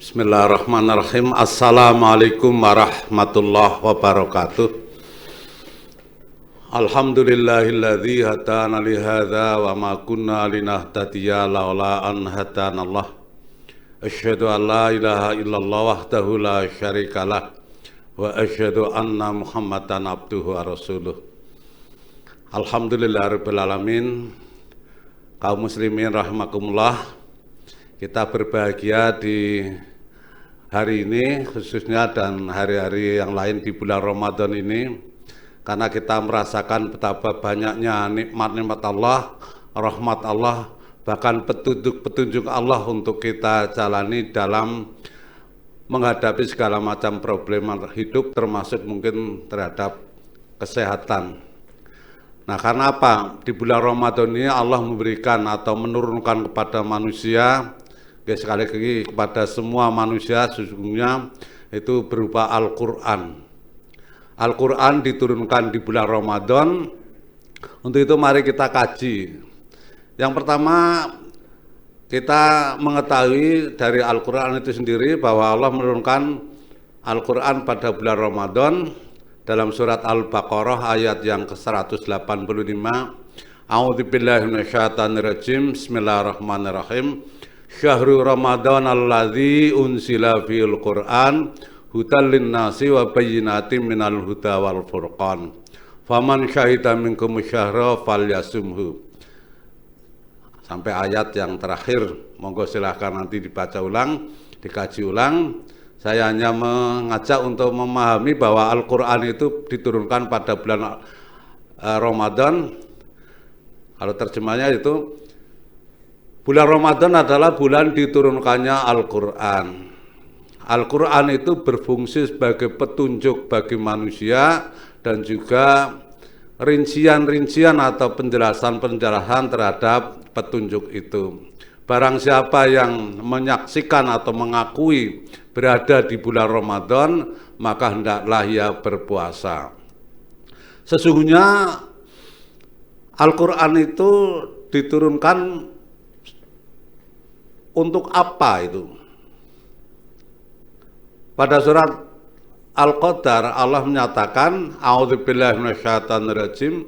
Bismillahirrahmanirrahim. Assalamualaikum warahmatullahi wabarakatuh. Alhamdulillahilladzi hadana li hadza wa ma kunna linahtadiya laula an hadanallah. Asyhadu an la ilaha illallah wahdahu la syarikalah wa asyhadu anna Muhammadan abduhu wa rasuluh. Alhamdulillahirabbil alamin. Kaum muslimin rahimakumullah. Kita berbahagia di hari ini khususnya dan hari-hari yang lain di bulan Ramadan ini karena kita merasakan betapa banyaknya nikmat-nikmat Allah, rahmat Allah, bahkan petunjuk-petunjuk Allah untuk kita jalani dalam menghadapi segala macam problem hidup termasuk mungkin terhadap kesehatan. Nah, karena apa? Di bulan Ramadan ini Allah memberikan atau menurunkan kepada manusia, sekali lagi kepada semua manusia sesungguhnya itu berupa Al-Quran. Al-Quran diturunkan di bulan Ramadan. Untuk itu mari kita kaji. Yang pertama, kita mengetahui dari Al-Quran itu sendiri bahwa Allah menurunkan Al-Quran pada bulan Ramadan dalam surat Al-Baqarah ayat yang ke-185. A'udzubillahi minasyaitonirrajim. Bismillahirrahmanirrahim. Syahrul Ramadan alladzi unsila fil Qur'an hudal linnasi wa bayyinatin minal huda wal furqan. Faman syahida minkum syahra falyasumhu. Sampai ayat yang terakhir. Monggo silahkan nanti dibaca ulang, dikaji ulang. Saya hanya mengajak untuk memahami bahwa Al-Qur'an itu diturunkan pada bulan Ramadan. Kalau terjemahnya itu bulan Ramadan adalah bulan diturunkannya Al-Quran. Al-Quran itu berfungsi sebagai petunjuk bagi manusia dan juga rincian-rincian atau penjelasan-penjelasan terhadap petunjuk itu. Barang siapa yang menyaksikan atau mengakui berada di bulan Ramadan, maka hendaklah ia berpuasa. Sesungguhnya Al-Quran itu diturunkan untuk apa itu? Pada surat Al-Qadar Allah menyatakan, A'udzubillahi minasyaitonirrajim,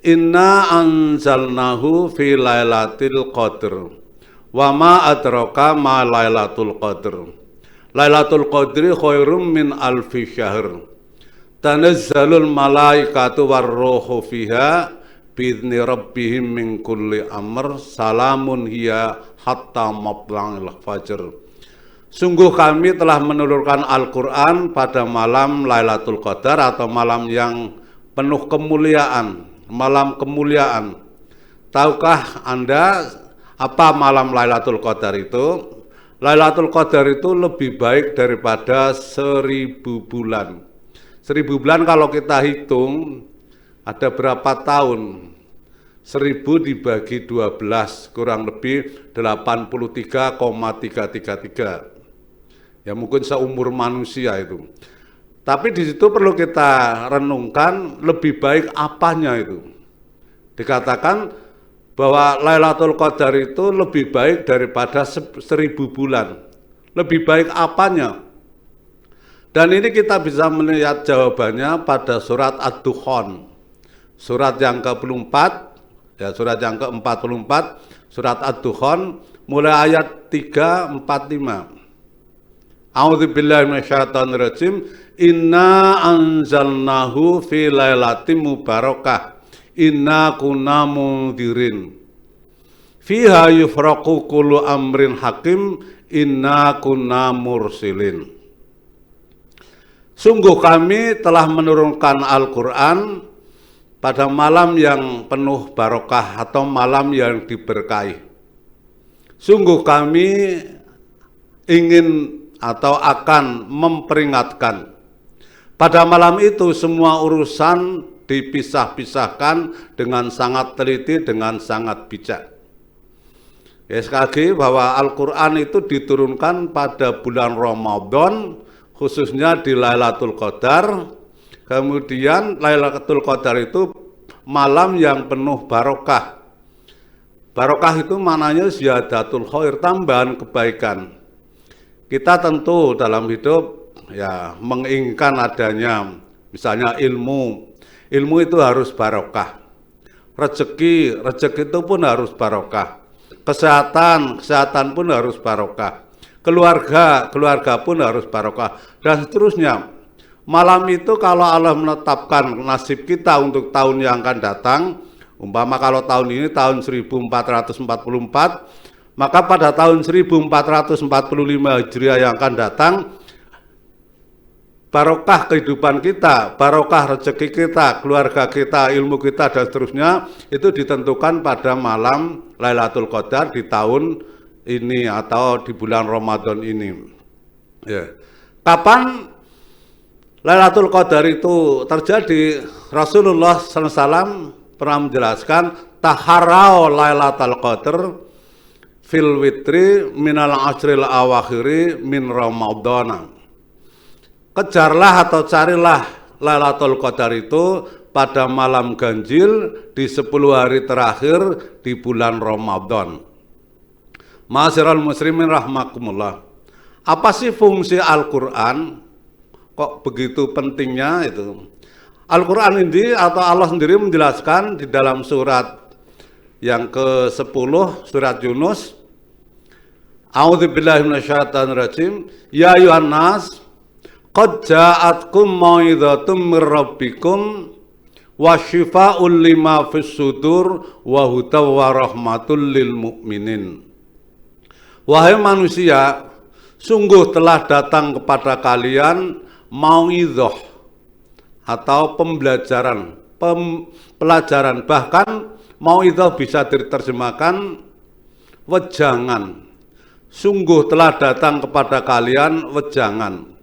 Inna anzalnahu fi lailatul qadr wa ma adraka ma lailatul qadr. Lailatul qadri khairum min alfi syahr. Tanazzalul malaikatu warruhu fiha bi'izni rabbihim min kulli amr salamun hiya hatta matla'il fajr. Sungguh kami telah menurunkan Al-Quran pada malam Lailatul Qadar atau malam yang penuh kemuliaan, malam kemuliaan. Tahukah Anda apa malam Lailatul Qadar itu? Lailatul Qadar itu lebih baik daripada 1000 bulan. 1000 bulan kalau kita hitung ada berapa tahun? 1000 dibagi 12 kurang lebih 83,333. Ya mungkin seumur manusia itu. Tapi di situ perlu kita renungkan lebih baik apanya itu. Dikatakan bahwa Lailatul Qadar itu lebih baik daripada 1000 bulan. Lebih baik apanya? Dan ini kita bisa melihat jawabannya pada surat Ad-Dukhan. Surat yang ke-44, ya surat yang ke-44, surat Ad-Dukhan, mulai ayat 345. A'udzubillahi minasyaitonirrajim. Inna anzalnahu fi lailatin mubarakah. Inna kunna mundzirin. Fiha yufraqu kullu amrin hakim. Inna kunna mursilin. Sungguh kami telah menurunkan Al-Quran pada malam yang penuh barokah atau malam yang diberkahi. Sungguh kami ingin atau akan memperingatkan. Pada malam itu semua urusan dipisah-pisahkan dengan sangat teliti, dengan sangat bijak. Ya, sekali lagi bahwa Al-Quran itu diturunkan pada bulan Ramadan, khususnya di Lailatul Qadar. Kemudian Lailatul Qadar itu malam yang penuh barokah. Barokah itu maknanya ziyadatul khair, tambahan kebaikan. Kita tentu dalam hidup ya menginginkan adanya misalnya ilmu. Ilmu itu harus barokah. Rezeki itu pun harus barokah. Kesehatan pun harus barokah. Keluarga pun harus barokah dan seterusnya. Malam itu kalau Allah menetapkan nasib kita untuk tahun yang akan datang, umpama kalau tahun ini tahun 1444, maka pada tahun 1445 Hijriah yang akan datang, barokah kehidupan kita, barokah rezeki kita, keluarga kita, ilmu kita, dan seterusnya, itu ditentukan pada malam Lailatul Qadar di tahun ini atau di bulan Ramadan ini. Ya. Kapan Lailatul Qadar itu terjadi? Rasulullah SAW pernah menjelaskan, taharau Lailatul Qadar fil witri minal asril awakhiri min Ramadana. Kejarlah atau carilah Lailatul Qadar itu pada malam ganjil di 10 hari terakhir di bulan Ramadan. Ma'asyiral muslimin rahmakumullah. Apa sih fungsi Al-Quran? Kok begitu pentingnya itu? Al-Quran ini atau Allah sendiri menjelaskan di dalam surat yang ke-10, surat Yunus. A'udzubillahi minasyaitonirrajim. Ya ayyuhan nas, qad ja'atkum mau'izatum mir rabbikum wa syifaa'un lima fis sudur wa hudaw wa rahmatul lil mu'minin. Wahai manusia, sungguh telah datang kepada kalian mau'izah atau pembelajaran, pelajaran, bahkan mau'izah bisa diterjemahkan wejangan. Sungguh telah datang kepada kalian wejangan.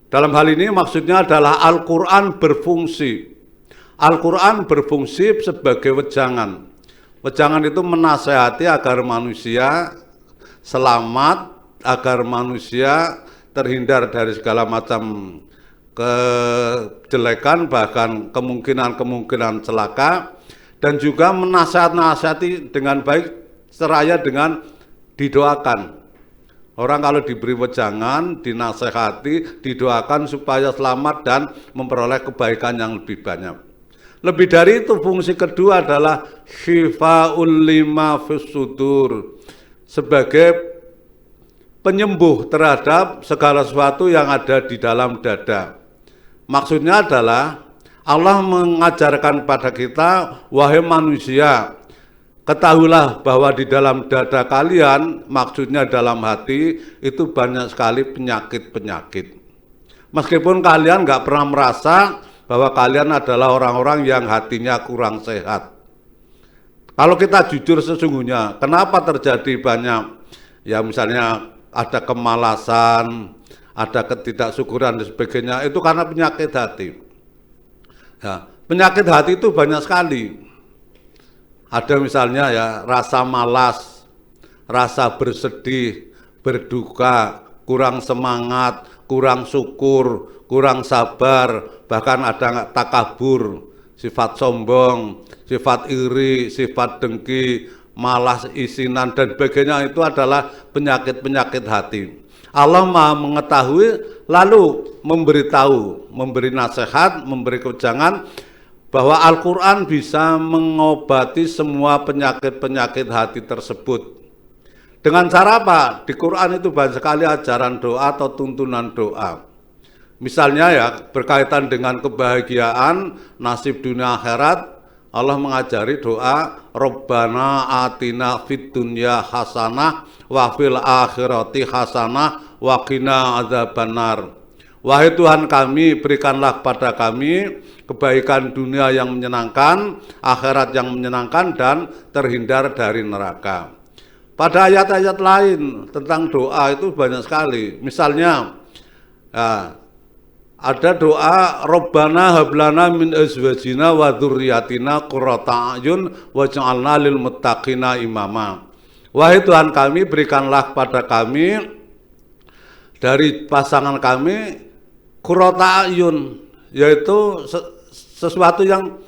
Dalam hal ini maksudnya adalah Al-Quran berfungsi. Al-Quran berfungsi sebagai wejangan. Wejangan itu menasehati agar manusia selamat, agar manusia terhindar dari segala macam kejelekan, bahkan kemungkinan-kemungkinan celaka, dan juga menasihati dengan baik seraya dengan didoakan. Orang kalau diberi wejangan, dinasehati, didoakan supaya selamat dan memperoleh kebaikan yang lebih banyak. Lebih dari itu, fungsi kedua adalah syifa'ul lima fis sudur, sebagai penyembuh terhadap segala sesuatu yang ada di dalam dada. Maksudnya adalah Allah mengajarkan pada kita, wahai manusia, ketahuilah bahwa di dalam dada kalian, maksudnya dalam hati, itu banyak sekali penyakit-penyakit. Meskipun kalian nggak pernah merasa bahwa kalian adalah orang-orang yang hatinya kurang sehat. Kalau kita jujur sesungguhnya, kenapa terjadi banyak, ya misalnya ada kemalasan, ada ketidaksyukuran dan sebagainya, itu karena penyakit hati. Ya, penyakit hati itu banyak sekali. Ada misalnya ya rasa malas, rasa bersedih, berduka, kurang semangat, kurang syukur, kurang sabar, bahkan ada takabur, sifat sombong, sifat iri, sifat dengki, malas isinan dan sebagainya. Itu adalah penyakit-penyakit hati. Allah Maha mengetahui, lalu memberitahu, memberi nasihat, memberi kejangan bahwa Al-Quran bisa mengobati semua penyakit-penyakit hati tersebut. Dengan cara apa? Di Quran itu banyak sekali ajaran doa atau tuntunan doa. Misalnya ya berkaitan dengan kebahagiaan, nasib dunia akhirat, Allah mengajari doa Rabbana atina fid dunya hasanah wa fil akhirati hasanah wa qina adzabannar. Wahai Tuhan kami, berikanlah kepada kami kebaikan dunia yang menyenangkan, akhirat yang menyenangkan, dan terhindar dari neraka. Pada ayat-ayat lain tentang doa itu banyak sekali. Misalnya ya, ada doa Rabbana hablana min azwajina wa dzurriyyatina qurrata a'yun waj'alna lil muttaqina imama. Wahai Tuhan kami, berikanlah kepada kami dari pasangan kami qurrata a'yun, yaitu sesuatu yang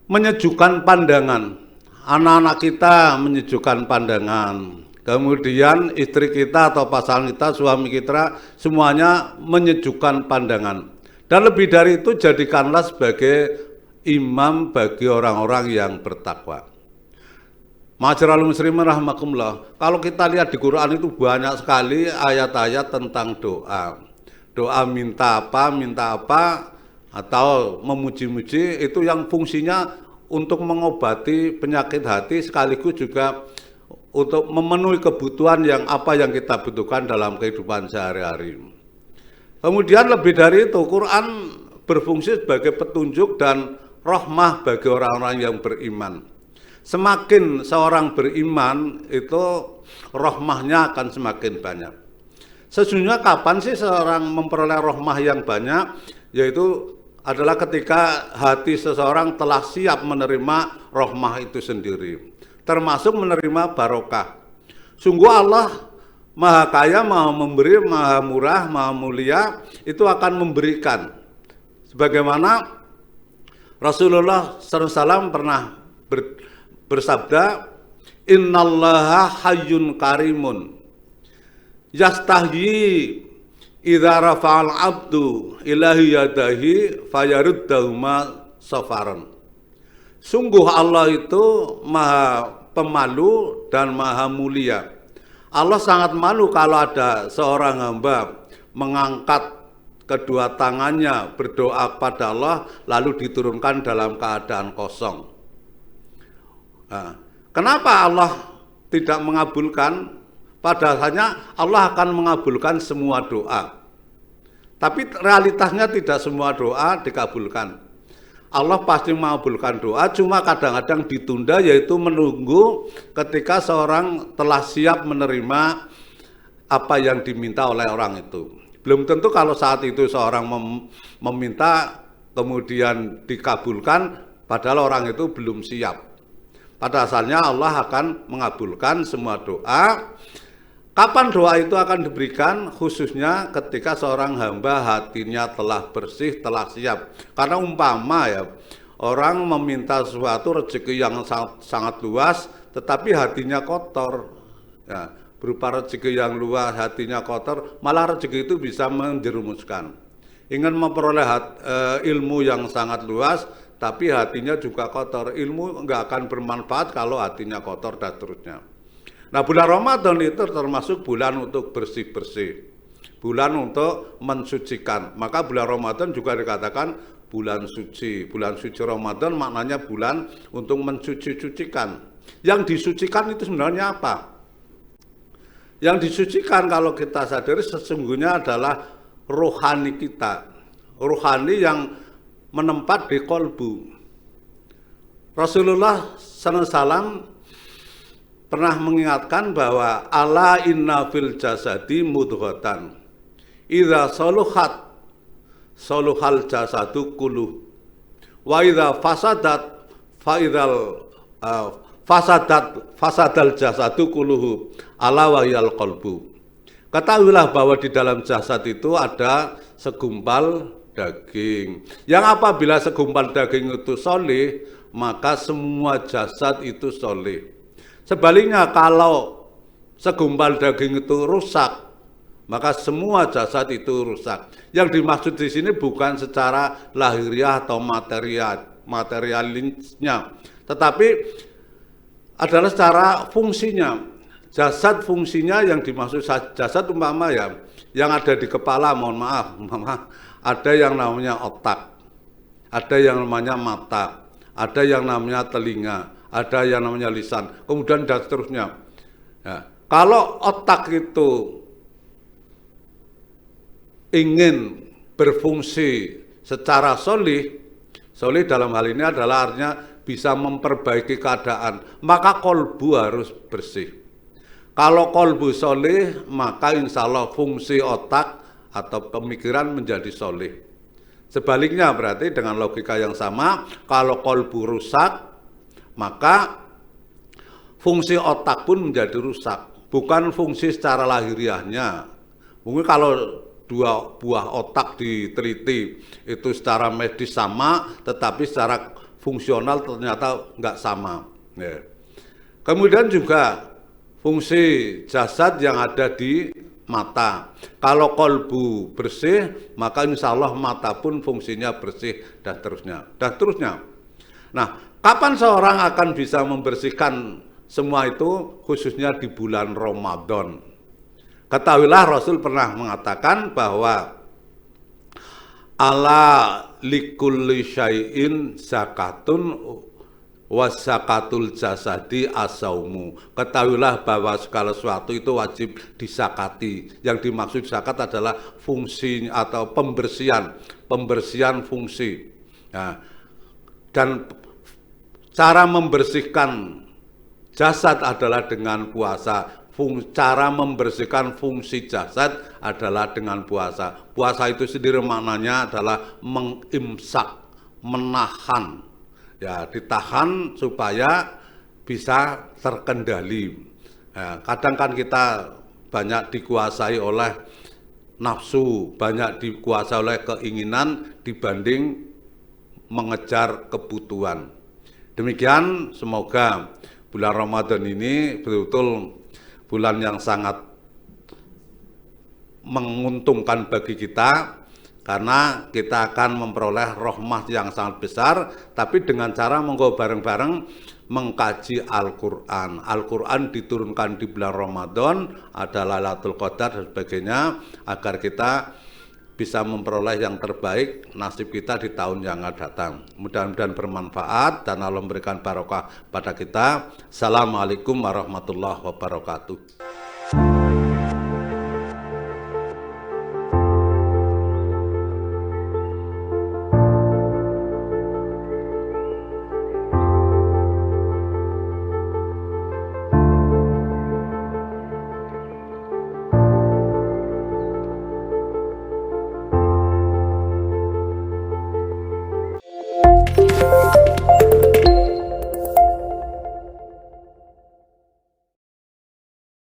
menyejukkan pandangan. Anak-anak kita menyejukkan pandangan, kemudian istri kita atau pasangan kita, suami kita, semuanya menyejukkan pandangan. Dan lebih dari itu, jadikanlah sebagai imam bagi orang-orang yang bertakwa. Ma'asyiral muslimin rahimakumullah, kalau kita lihat di Quran itu banyak sekali ayat-ayat tentang doa. Doa minta apa, atau memuji-muji, itu yang fungsinya untuk mengobati penyakit hati, sekaligus juga untuk memenuhi kebutuhan yang kita butuhkan dalam kehidupan sehari-hari. Kemudian lebih dari itu, Quran berfungsi sebagai petunjuk dan rahmah bagi orang-orang yang beriman. Semakin seorang beriman, itu rahmahnya akan semakin banyak. Sesungguhnya kapan sih seorang memperoleh rahmah yang banyak? Yaitu adalah ketika hati seseorang telah siap menerima rahmah itu sendiri, termasuk menerima barokah. Sungguh Allah Maha Kaya, Maha Memberi, Maha Murah, Maha Mulia, itu akan memberikan. Sebagaimana Rasulullah SAW pernah bersabda, Innallaha hayyun karimun yastahyi idza rafa'al abdu ilahi yadahi fayaruddahuma safaran. Sungguh Allah itu maha pemalu dan maha mulia. Allah sangat malu kalau ada seorang hamba mengangkat kedua tangannya berdoa kepada Allah lalu diturunkan dalam keadaan kosong. Nah, kenapa Allah tidak mengabulkan? Padahalnya Allah akan mengabulkan semua doa. Tapi realitasnya tidak semua doa dikabulkan. Allah pasti mengabulkan doa, cuma kadang-kadang ditunda, yaitu menunggu ketika seorang telah siap menerima apa yang diminta oleh orang itu. Belum tentu kalau saat itu seorang meminta kemudian dikabulkan, padahal orang itu belum siap. Pada asalnya Allah akan mengabulkan semua doa. Kapan doa itu akan diberikan? Khususnya ketika seorang hamba hatinya telah bersih, telah siap. Karena umpama ya, orang meminta sesuatu rezeki yang sangat luas, tetapi hatinya kotor. Ya, berupa rezeki yang luas, hatinya kotor, malah rezeki itu bisa menjerumuskan. Ingin memperoleh ilmu yang sangat luas, tapi hatinya juga kotor. Ilmu nggak akan bermanfaat kalau hatinya kotor dan seterusnya. Nah, bulan Ramadan itu termasuk bulan untuk bersih-bersih, bulan untuk mensucikan. Maka bulan Ramadan juga dikatakan bulan suci. Bulan suci Ramadan maknanya bulan untuk mensuci-sucikan. Yang disucikan itu sebenarnya apa? Yang disucikan kalau kita sadari sesungguhnya adalah rohani kita. Rohani yang menempat di kolbu. Rasulullah SAW pernah mengingatkan bahwa ala inna fil jasadi mudghatan idza saluhat saluhal jasadu kulluh wa idza fasadat fasadal jasadu kulluhu ala wahyal qalbu. Ketahuilah bahwa di dalam jasad itu ada segumpal daging, yang apabila segumpal daging itu soleh, maka semua jasad itu soleh. Sebaliknya kalau segumpal daging itu rusak, maka semua jasad itu rusak. Yang dimaksud di sini bukan secara lahiriah atau materialisnya, tetapi adalah secara fungsinya. Jasad fungsinya yang dimaksud jasad umpama ya, yang ada di kepala, mohon maaf, ada yang namanya otak, ada yang namanya mata, ada yang namanya telinga, ada yang namanya lisan, kemudian dan seterusnya. Ya, kalau otak itu ingin berfungsi secara solih dalam hal ini adalah artinya bisa memperbaiki keadaan, maka kolbu harus bersih. Kalau kolbu solih, maka insya Allah fungsi otak atau pemikiran menjadi solih. Sebaliknya berarti dengan logika yang sama, kalau kolbu rusak, maka fungsi otak pun menjadi rusak. Bukan fungsi secara lahiriahnya. Mungkin kalau dua buah otak diteliti itu secara medis sama, tetapi secara fungsional ternyata nggak sama. Ya. Kemudian juga fungsi jasad yang ada di mata. Kalau kolbu bersih, maka insya Allah mata pun fungsinya bersih dan terusnya. Nah, kapan seorang akan bisa membersihkan semua itu, khususnya di bulan Ramadan? Ketahuilah Rasul pernah mengatakan bahwa ala likulli syai'in zakatun wasakatul jasadi asaumu. Ketahuilah bahwa segala sesuatu itu wajib disakati. Yang dimaksud zakat adalah fungsi atau pembersihan fungsi. Nah, dan cara membersihkan jasad adalah dengan puasa. Cara membersihkan fungsi jasad adalah dengan puasa. Puasa itu sendiri maknanya adalah mengimsak, menahan. Ya, ditahan supaya bisa terkendali. Ya, kadang kan kita banyak dikuasai oleh nafsu, banyak dikuasai oleh keinginan dibanding mengejar kebutuhan. Demikian, semoga bulan Ramadan ini betul-betul bulan yang sangat menguntungkan bagi kita, karena kita akan memperoleh rahmat yang sangat besar, tapi dengan cara monggo bareng-bareng mengkaji Al-Quran. Al-Quran diturunkan di bulan Ramadan, ada Lailatul Qadar dan sebagainya, agar kita bisa memperoleh yang terbaik nasib kita di tahun yang akan datang. Mudah-mudahan bermanfaat dan Allah memberikan barokah pada kita. Assalamualaikum warahmatullahi wabarakatuh.